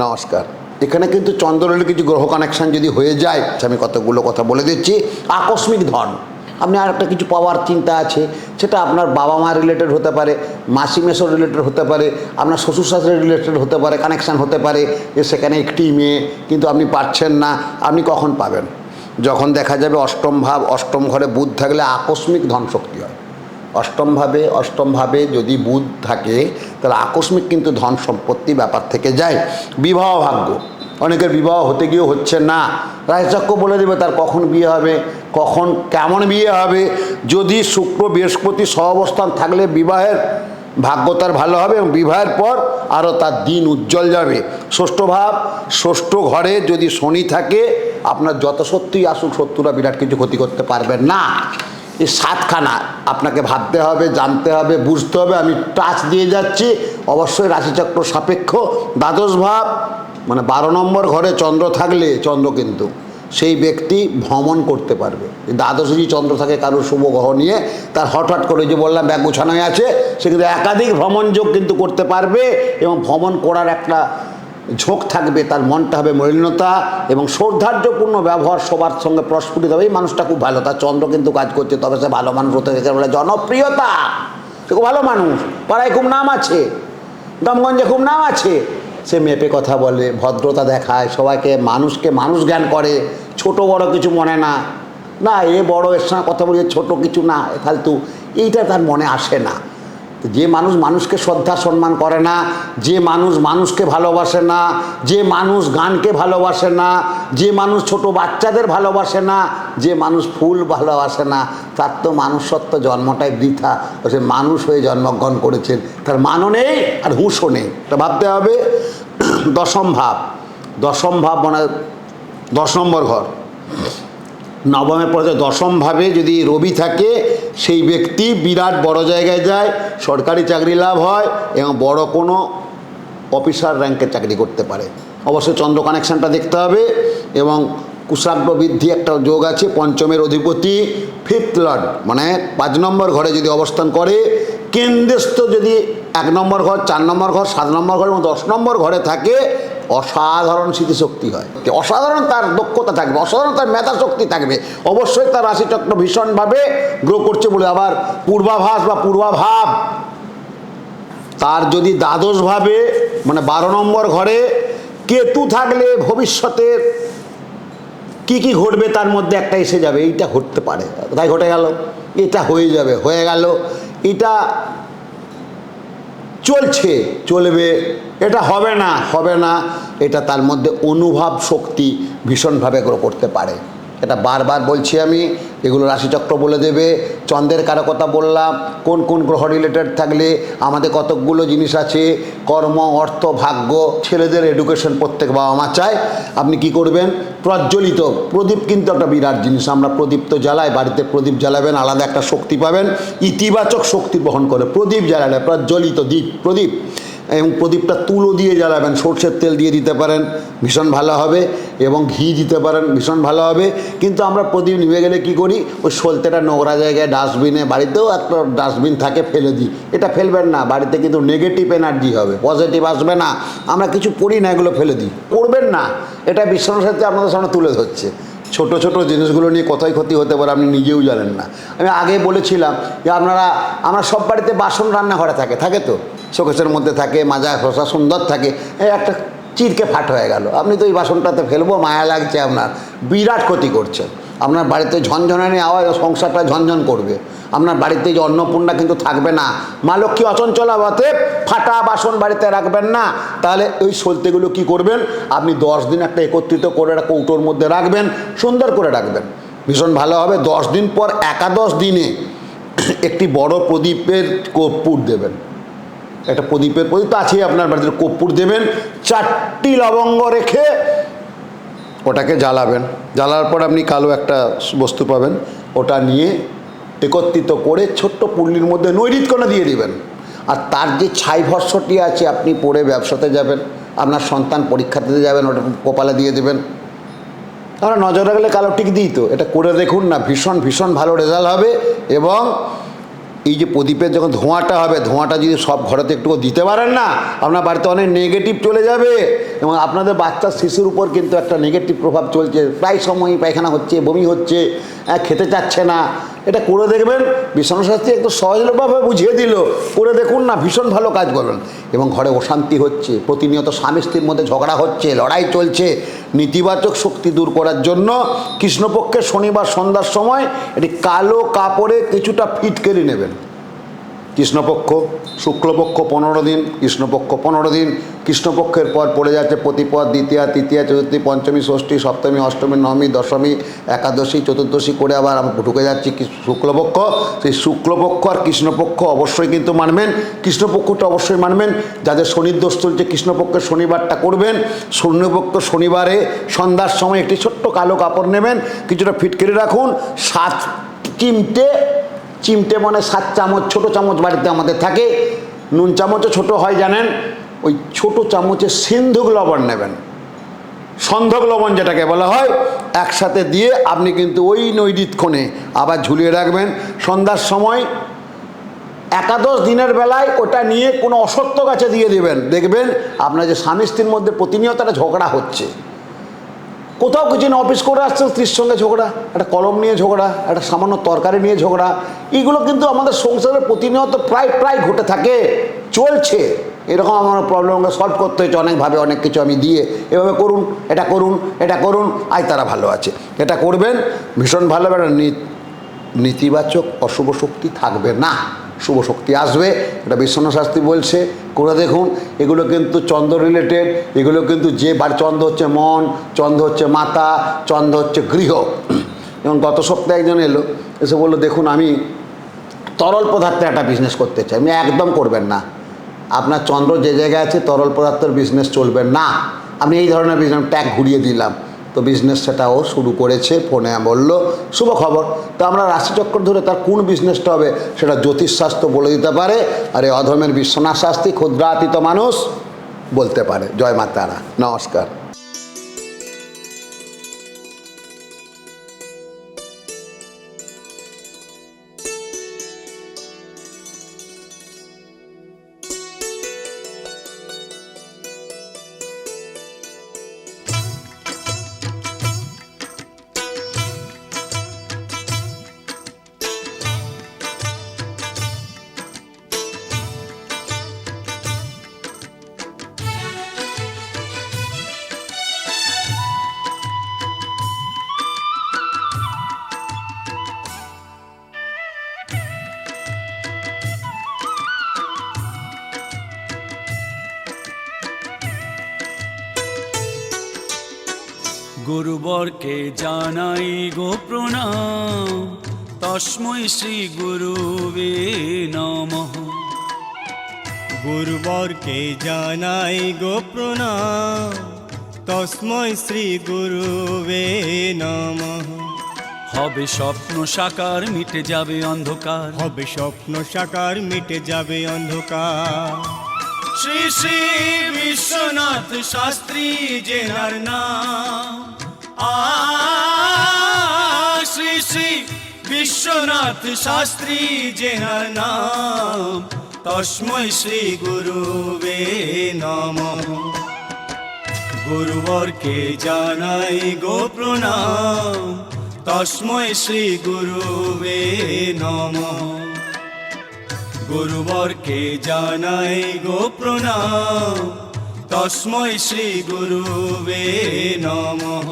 নমস্কার। এখানে কিন্তু চন্দ্রের কিছু গ্রহ কানেকশান যদি হয়ে যায়, আমি কতগুলো কথা বলে দিচ্ছি। আকস্মিক ধন, আপনি আর একটা কিছু পাওয়ার চিন্তা আছে, সেটা আপনার বাবা মা রিলেটেড হতে পারে, মাসি মেসো রিলেটেড হতে পারে, আপনার শ্বশুর শাশুড়ি রিলেটেড হতে পারে, কানেকশান হতে পারে যে সেখানে একটি মেয়ে কিন্তু আপনি পাচ্ছেন না। আপনি কখন পাবেন? যখন দেখা যাবে অষ্টম ভাব, অষ্টম ঘরে বুধ থাকলে আকস্মিক ধন শক্তি হয়। অষ্টমভাবে যদি বুধ থাকে তাহলে আকস্মিক কিন্তু ধন সম্পত্তি ব্যাপার থেকে যায়। বিবাহ ভাগ্য, অনেকের বিবাহ হতে গিয়েও হচ্ছে না। রাশিচক্র বলে দেবে তার কখন বিয়ে হবে, কখন কেমন বিয়ে হবে। যদি শুক্র বৃহস্পতি সহাবস্থান থাকলে বিবাহের ভাগ্য তার ভালো হবে এবং বিবাহের পর আরও তার দিন উজ্জ্বল যাবে। ষষ্ঠ ভাব, ষষ্ঠ ঘরে যদি শনি থাকে, আপনার যত সত্যিই আসুক শত্রুরা বিরাট কিছু ক্ষতি করতে পারবেন না। এই সাতখানা আপনাকে ভাবতে হবে, জানতে হবে, বুঝতে হবে। আমি টাচ দিয়ে যাচ্ছি, অবশ্যই রাশিচক্র সাপেক্ষ। দ্বাদশ ভাব মানে 12 নম্বর ঘরে চন্দ্র থাকলে, চন্দ্র কিন্তু সেই ব্যক্তি ভ্রমণ করতে পারবে। দ্বাদশে যদি চন্দ্র থাকে কারোর শুভ গ্রহ নিয়ে, তার হঠাৎ করে যে বললাম ব্যাগ গোছানোয় আছে, সে কিন্তু একাধিক ভ্রমণ যোগ কিন্তু করতে পারবে এবং ভ্রমণ করার একটা ঝোঁক থাকবে। তার মনটা হবে মলিনতা এবং সৌহার্দ্যপূর্ণ ব্যবহার, সবার সঙ্গে প্রস্ফুটিত হবে। এই মানুষটা খুব ভালো, তার চন্দ্র কিন্তু কাজ করছে, তবে সে ভালো মানুষ হতে গেছে বলে জনপ্রিয়তা। সে খুব ভালো মানুষ, পাড়ায় খুব নাম আছে, গ্রামগঞ্জে খুব নাম আছে। সে মেপে কথা বলে, ভদ্রতা দেখায়, সবাইকে মানুষকে মানুষ জ্ঞান করে, ছোট বড় কিছু মনে না। না এ বড়, এর সঙ্গে কথা বলি, ছোট কিছু না, ফালতু, এইটা তার মনে আসে না। যে মানুষ মানুষকে শ্রদ্ধা সম্মান করে না, যে মানুষ মানুষকে ভালোবাসে না, যে মানুষ গানকে ভালোবাসে না, যে মানুষ ছোট বাচ্চাদের ভালোবাসে না, যে মানুষ ফুল ভালোবাসে না, তার তো মানুষত্ব জন্মটাই বৃথা। সে মানুষ হয়ে জন্মগ্রহণ করেছেন, তার মানও নেই আর হুঁশও নেই। এটা ভাবতে হবে। দশম ভাব মানে 10 নম্বর ঘর, নবমের পরে দশম ভাবে যদি রবি থাকে, সেই ব্যক্তি বিরাট বড় জায়গায় যায়, সরকারি চাকরি লাভ হয় এবং বড় কোনো অফিসার র্যাঙ্কের চাকরি করতে পারে। অবশ্যই চন্দ্র কানেকশানটা দেখতে হবে এবং কুশাগ্র বৃদ্ধি একটা যোগ আছে। পঞ্চমের অধিপতি ফিফথ লর্ড মানে 5 নম্বর ঘরে যদি অবস্থান করে, কেন্দ্রস্থ যদি 1 নম্বর ঘর, 4 নম্বর ঘর, 7 নম্বর ঘর এবং 10 নম্বর ঘরে থাকে, অসাধারণ স্মৃতিশক্তি হয়, অসাধারণ তার দক্ষতা থাকবে, অসাধারণ তার মেধা শক্তি থাকবে। অবশ্যই তার রাশিচক্র ভীষণভাবে গ্রো করছে বলে। আবার পূর্বাভাস বা পূর্বাভাব তার যদি দ্বাদশ ভাবে মানে 12 নম্বর ঘরে কেতু থাকলে ভবিষ্যতের কি কি ঘটবে তার মধ্যে একটা এসে যাবে, এইটা ঘটতে পারে, তাই ঘটে গেল, এটা হয়ে যাবে, হয়ে গেল, এটা চলবে, এটা হবে না, এটা তার মধ্যে অনুভব শক্তি ভীষণভাবে গ্রো করতে পারে। এটা বারবার বলছি আমি, এগুলো রাশিচক্র বলে দেবে। চন্দ্রের কারকতা বললাম, কোন কোন গ্রহ রিলেটেড থাকলে আমাদের কতকগুলো জিনিস আছে, কর্ম, অর্থ, ভাগ্য। ছেলেদের এডুকেশন প্রত্যেক বাবা মা চায়। আপনি কি করবেন? প্রজ্বলিত প্রদীপ কিন্তু একটা বিরাট জিনিস। আমরা প্রদীপ তো জ্বালাই, বাড়িতে প্রদীপ জ্বালাবেন, আলাদা একটা শক্তি পাবেন, ইতিবাচক শক্তি বহন করে। প্রদীপ জ্বালালে, প্রজ্বলিত প্রদীপ, এবং প্রদীপটা তুলো দিয়ে জ্বালাবেন, সরষের তেল দিয়ে দিতে পারেন, ভীষণ ভালো হবে, এবং ঘি দিতে পারেন, ভীষণ ভালো হবে। কিন্তু আমরা প্রদীপ নিভে গেলে কি করি? ওই সলতেটা নোংরা জায়গায় ডাস্টবিনে, বাড়িতেও একটা ডাস্টবিন থাকে, ফেলে দিই। এটা ফেলবেন না, বাড়িতে কিন্তু নেগেটিভ এনার্জি হবে, পজিটিভ আসবে না। আমরা কিছু পড়ি না, এগুলো ফেলে দিই, পড়বেন না। এটা বিশ্বাসের সাথে আপনাদের সামনে তুলে ধরছে। ছোট ছোট জিনিসগুলো নিয়ে কোথায় ক্ষতি হতে পারে আপনি নিজেও জানেন না। আমি আগে বলেছিলাম যে আমরা সব বাড়িতে বাসন রান্নাঘরে থাকে তো, শোকেসের মধ্যে থাকে, মাজা ঘষা সুন্দর থাকে। এই একটা চিরকে ফাট হয়ে গেল, আপনি তো এই বাসনটাতে ফেলবো, মায়া লাগছে, আপনার বিরাট ক্ষতি করছেন। আপনার বাড়িতে ঝনঝনানি আওয়াজ, সংসারটা ঝনঝন করবে। আপনার বাড়িতে যে অন্নপূর্ণা কিন্তু থাকবে না, মা লক্ষ্মী অচঞ্চলা, বাতে ফাটা বাসন বাড়িতে রাখবেন না। তাহলে ওই সলতেগুলো কি করবেন? আপনি 10 দিন একটা একত্রিত করে একটা কৌটোর মধ্যে রাখবেন, সুন্দর করে রাখবেন, ভীষণ ভালো হবে। 10 দিন পর একাদশ দিনে একটি বড় প্রদীপের কর্পূর দেবেন, একটা প্রদীপ তো আছেই আপনার বাড়িতে, কর্পূর দেবেন, 4টি লবঙ্গ রেখে ওটাকে জ্বালাবেন। জ্বালার পর আপনি কালো একটা বস্তু পাবেন, ওটা নিয়ে একত্রিত করে ছোট্ট পুল্লির মধ্যে নৈরিতকণা দিয়ে দিবেন। আর তার যে ছাই ভস্যটি আছে, আপনি পরে ব্যবসাতে যাবেন, আপনার সন্তান পরীক্ষাতে যাবেন, ওটা কপালে দিয়ে দেবেন। আমরা নজর রাখলে কালো টিক দিই তো, এটা করে দেখুন না, ভীষণ ভালো রেজাল্ট হবে। এবং এই যে প্রদীপের যখন ধোঁয়াটা হবে, ধোঁয়াটা যদি সব ঘরেতে একটু দিতে পারেন না, আপনার বাড়িতে অনেক নেগেটিভ চলে যাবে এবং আপনাদের বাচ্চা শিশুর উপর কিন্তু একটা নেগেটিভ প্রভাব চলছে। প্রায় সময়ই পায়খানা হচ্ছে, বমি হচ্ছে, খেতে চাচ্ছে না। এটা করে দেখবেন, বিশ্বনাথ একটু সহজভাবে বুঝিয়ে দিল, করে দেখুন না, ভীষণ ভালো কাজ করবেন। এবং ঘরে অশান্তি হচ্ছে, প্রতিনিয়ত স্বামী স্ত্রীর মধ্যে ঝগড়া হচ্ছে, লড়াই চলছে, নেতিবাচক শক্তি দূর করার জন্য কৃষ্ণপক্ষের শনিবার সন্ধ্যার সময় এটি কালো কাপড়ে কিছুটা ফিটকেরি নেবেন। কৃষ্ণপক্ষ, শুক্লপক্ষ 15 দিন, কৃষ্ণপক্ষ 15 দিন। কৃষ্ণপক্ষের পর পড়ে যাচ্ছে প্রতিপদ, দ্বিতীয়া, তৃতীয়া, চতুর্থী, পঞ্চমী, ষষ্ঠী, সপ্তমী, অষ্টমী, নবমী, দশমী, একাদশী, চতুর্দশী করে আবার আমরা ঢুকে যাচ্ছি শুক্লপক্ষ। সেই শুক্লপক্ষ আর কৃষ্ণপক্ষ অবশ্যই কিন্তু মানবেন, কৃষ্ণপক্ষটা অবশ্যই মানবেন। যাদের শনির দোষ চলছে কৃষ্ণপক্ষের শনিবারটা করবেন। শনিপক্ষ শনিবারে সন্ধ্যার সময় একটি ছোট্ট কালো কাপড় নেবেন, কিছুটা ফিটকেরি রাখুন, 7 চিমটে মানে 7 চামচ, ছোটো চামচ বাড়িতে আমাদের থাকে, নুন চামচও ছোটো হয় জানেন, ওই ছোটো চামচে সিন্ধুক লবণ নেবেন, সন্ধক লবণ যেটাকে বলা হয়, একসাথে দিয়ে আপনি কিন্তু ওই নৈদিতক্ষণে আবার ঝুলিয়ে রাখবেন। সন্ধ্যার সময় একাদশ দিনের বেলায় ওটা নিয়ে কোনো অসত্য গাছে দিয়ে দেবেন। দেখবেন আপনার যে স্বামী স্ত্রীর মধ্যে প্রতিনিয়ত একটা ঝগড়া হচ্ছে, কোথাও কিছু না, অফিস করে আসছে স্ত্রীর সঙ্গে ঝগড়া, একটা কলম নিয়ে ঝগড়া, একটা সামান্য তরকারি নিয়ে ঝগড়া, এগুলো কিন্তু আমাদের সংসারের প্রতিনিয়ত প্রায় ঘটে থাকে, চলছে। এরকম আমার প্রবলেমকে সলভ করতে হয়েছে অনেকভাবে, অনেক কিছু আমি দিয়ে, এভাবে করুন, এটা করুন, এটা করুন, আজ তারা ভালো আছে। এটা করবেন, ভীষণ ভালো হবে। নেতিবাচক অশুভ শক্তি থাকবে না, শুভ শক্তি আসবে। এটা বিশ্বনাথ শাস্ত্রী বলছে, করে দেখুন। এগুলো কিন্তু চন্দ্র রিলেটেড, এগুলো কিন্তু যে চন্দ্র হচ্ছে মন, চন্দ্র হচ্ছে মাতা, চন্দ্র হচ্ছে গৃহ। এবং গত সপ্তাহে একজন এলো, এসে বললো দেখুন আমি তরল পদার্থের একটা বিজনেস করতে চাই। আমি একদম করবেন না, আপনার চন্দ্র যে জায়গায় আছে তরল পদার্থের বিজনেস চলবে না, আপনি এই ধরনের বিজনেস ট্যাগ ঘুরিয়ে দিলাম। তো বিজনেস সেটাও শুরু করেছে, ফোনে বললো, শুভ খবর। তো আমরা রাশিচক্র ধরে তার কোন বিজনেসটা হবে সেটা জ্যোতিষশাস্ত্র বলে দিতে পারে, আর এই অধমের বিশ্বনাথ শাস্ত্রী ক্ষুদ্রাতীত মানুষ বলতে পারে। জয় মা তারা, নমস্কার। গুরুবরকে জানাই গো প্রণাম, তস্মৈ শ্রী গুরুবে নমঃ। গুরুবরকে জানাই গো প্রণাম, তস্মৈ শ্রী গুরুবে নমঃ। হবে স্বপ্ন সাকার, মিটে যাবে অন্ধকার, হবে স্বপ্ন সাকার, মিটে যাবে অন্ধকার। শ্রী শ্রী বিশ্বনাথ শাস্ত্রী জেনার নাম, শ্রী শ্রী বিশ্বনাথ শাস্ত্রী জেনার নাম, তস্মৈ শ্রী গুরুবে নমঃ। গুরুবরকে জানাই গো প্রণাম, তস্মৈ শ্রী গুরুবে নমঃ। গুরুবরকে জানাই গো প্রণাম, তস্মৈ শ্রী গুরুবে নমঃ।